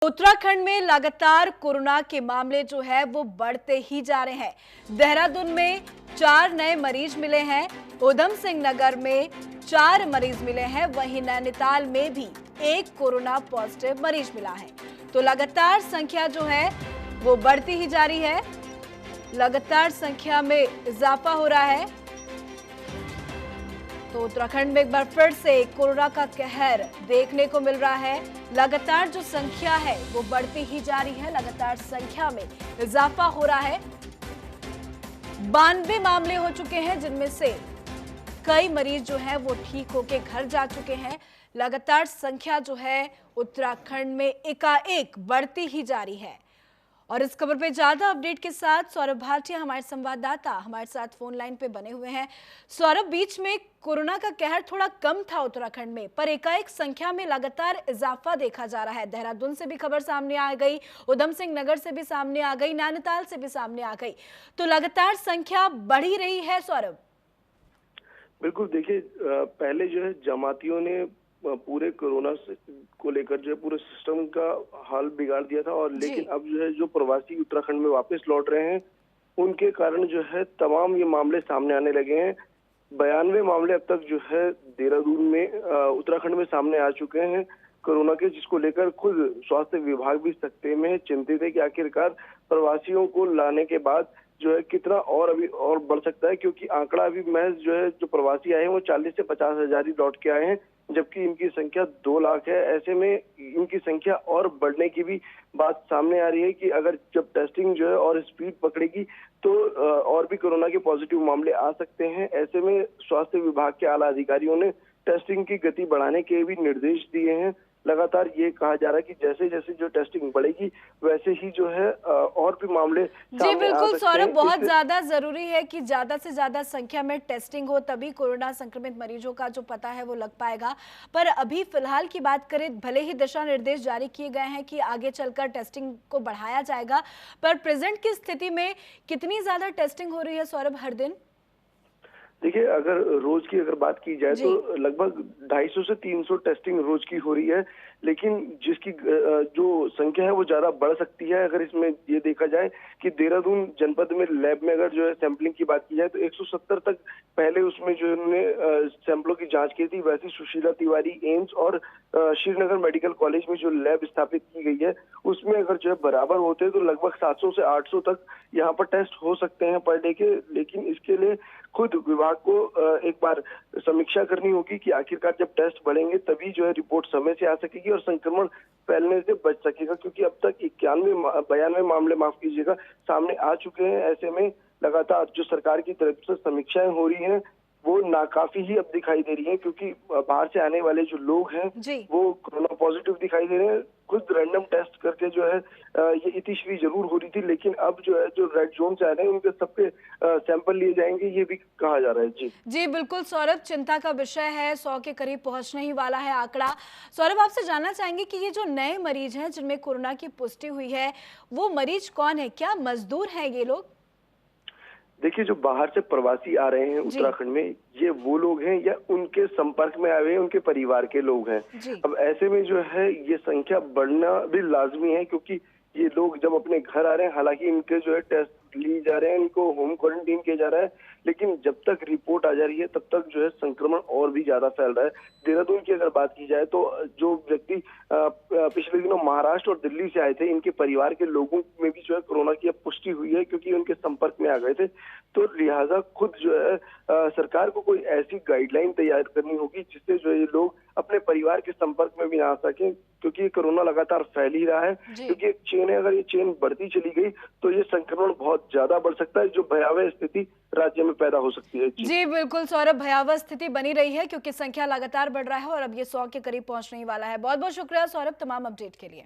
उत्तराखंड में लगातार कोरोना के मामले जो है वो बढ़ते ही जा रहे हैं। देहरादून में 4 नए मरीज मिले हैं, उधम सिंह नगर में 4 मरीज मिले हैं, वहीं नैनीताल में भी 1 कोरोना पॉजिटिव मरीज मिला है। तो लगातार संख्या जो है वो बढ़ती ही जा रही है, लगातार संख्या में इजाफा हो रहा है। तो उत्तराखंड में एक बार फिर से कोरोना का कहर देखने को मिल रहा है। लगातार जो संख्या है वो बढ़ती ही जा रही है, लगातार संख्या में इजाफा हो रहा है। 92 मामले हो चुके हैं, जिनमें से कई मरीज जो है वो ठीक होके घर जा चुके हैं। लगातार संख्या जो है उत्तराखंड में एकाएक बढ़ती ही जा रही है। और इस खबर पे ज्यादा अपडेट के साथ सौरभ भाटिया हमारे संवाददाता हमारे साथ फोन लाइन पे बने हुए हैं। सौरभ, बीच में कोरोना का कहर थोड़ा कम था उत्तराखंड में, पर एकाएक संख्या में लगातार इजाफा देखा जा रहा है। देहरादून से भी खबर सामने आ गई, उधम सिंह नगर से भी सामने आ गई, नैनीताल से भी सामने आ गई, तो लगातार संख्या बढ़ ही रही है। सौरभ, बिल्कुल, देखिए पहले जो है जमातियों ने पूरे कोरोना को लेकर जो है पूरे सिस्टम का हाल बिगाड़ दिया था, और लेकिन अब जो है जो प्रवासी उत्तराखंड में वापस लौट रहे हैं उनके कारण जो है तमाम ये मामले सामने आने लगे हैं। 92 मामले अब तक जो है देहरादून में उत्तराखंड में सामने आ चुके हैं कोरोना के, जिसको लेकर खुद स्वास्थ्य विभाग भी सकते में चिंतित है कि आखिरकार प्रवासियों को लाने के बाद जो है कितना और अभी और बढ़ सकता है, क्योंकि आंकड़ा अभी महज जो है जो प्रवासी आए हैं वो 40 से 50 हजार ही लौट के आए हैं, जबकि इनकी संख्या 2 लाख है। ऐसे में इनकी संख्या और बढ़ने की भी बात सामने आ रही है कि अगर जब टेस्टिंग जो है और स्पीड पकड़ेगी तो और भी कोरोना के पॉजिटिव मामले आ सकते हैं। ऐसे में स्वास्थ्य विभाग के आला अधिकारियों ने टेस्टिंग की गति बढ़ाने के भी निर्देश दिए हैं। लगातार ये कहा जा रहा है कि जैसे जैसे जो टेस्टिंग बढ़ेगी वैसे ही जो है और भी मामले जी बिल्कुल सौरभ, बहुत ज्यादा जरूरी है कि ज्यादा से ज्यादा संख्या में टेस्टिंग हो, तभी कोरोना संक्रमित मरीजों का जो पता है वो लग पाएगा। पर अभी फिलहाल की बात करें, भले ही दिशा निर्देश जारी किए गए हैं कि आगे चलकर टेस्टिंग को बढ़ाया जाएगा, पर प्रेजेंट की स्थिति में कितनी ज्यादा टेस्टिंग हो रही है सौरभ हर दिन? देखिए, अगर रोज की अगर बात की जाए तो लगभग 250 से 300 टेस्टिंग रोज की हो रही है, लेकिन जिसकी जो संख्या है वो ज्यादा बढ़ सकती है। अगर इसमें ये देखा जाए कि देहरादून जनपद में लैब में अगर जो है सैंपलिंग की बात की जाए तो 170 तक पहले उसमें जो उन्होंने सैंपलों की जांच की थी, वैसी सुशीला तिवारी एम्स और श्रीनगर मेडिकल कॉलेज में जो लैब स्थापित की गई है उसमें अगर जो है बराबर होते हैं तो लगभग 700 से 800 तक यहाँ पर टेस्ट हो सकते हैं पर डे के। लेकिन इसके लिए खुद विभाग को एक बार समीक्षा करनी होगी कि आखिरकार जब टेस्ट बढ़ेंगे तभी जो है रिपोर्ट समय से आ सकेगी और संक्रमण फैलने से बच सकेगा, क्योंकि अब तक 92 मामले माफ कीजिएगा सामने आ चुके हैं। ऐसे में लगातार जो सरकार की तरफ से समीक्षाएं हो रही हैं वो नाकाफी ही अब दिखाई दे रही है, क्योंकि बाहर से आने वाले जो लोग हैं वो कोरोना पॉजिटिव दिखाई दे रहे हैं। खुद रैंडम टेस्ट करके जो है ये इतिश्री जरूर हो रही थी, लेकिन अब जो है जो रेड जोन से आ रहे हैं उनके सबके सैंपल लिए जाएंगे, ये भी कहा जा रहा है। जी बिल्कुल सौरभ, चिंता का विषय है, 100 के करीब पहुंचने ही वाला है आंकड़ा। सौरभ, आपसे जानना चाहेंगे कि ये जो नए मरीज हैं जिनमें कोरोना की पुष्टि हुई है वो मरीज कौन है, क्या मजदूर हैं ये लोग? देखिए, जो बाहर से प्रवासी आ रहे हैं उत्तराखंड में, ये वो लोग हैं या उनके संपर्क में आए हुए हैं उनके परिवार के लोग हैं। अब ऐसे में जो है ये संख्या बढ़ना भी लाजमी है, क्योंकि ये लोग जब अपने घर आ रहे हैं, हालांकि इनके जो है टेस्ट लिए जा रहे हैं, इनको होम क्वारंटीन किया जा रहा है, लेकिन जब तक रिपोर्ट आ जा रही है तब तक जो है संक्रमण और भी ज्यादा फैल रहा है। देहरादून की अगर बात की जाए तो जो व्यक्ति पिछले दिनों महाराष्ट्र और दिल्ली से आए थे, इनके परिवार के लोगों में भी जो है कोरोना की पुष्टि हुई है, क्योंकि उनके संपर्क में आ गए थे। तो लिहाजा खुद जो है सरकार को कोई ऐसी गाइडलाइन तैयार करनी होगी जिससे जो ये लोग अपने परिवार के संपर्क में भी ना आ सकें, क्योंकि कोरोना लगातार फैल ही रहा है। क्योंकि एक चेन है, अगर ये चेन बढ़ती चली गई तो ये संक्रमण बहुत ज्यादा बढ़ सकता है, जो भयावह स्थिति राज्य में पैदा हो सकती है। जी बिल्कुल सौरभ, भयावह स्थिति बनी रही है क्योंकि संख्या लगातार बढ़ रहा है और अब ये 100 के करीब पहुंचने ही वाला है। बहुत बहुत शुक्रिया सौरभ तमाम अपडेट के लिए।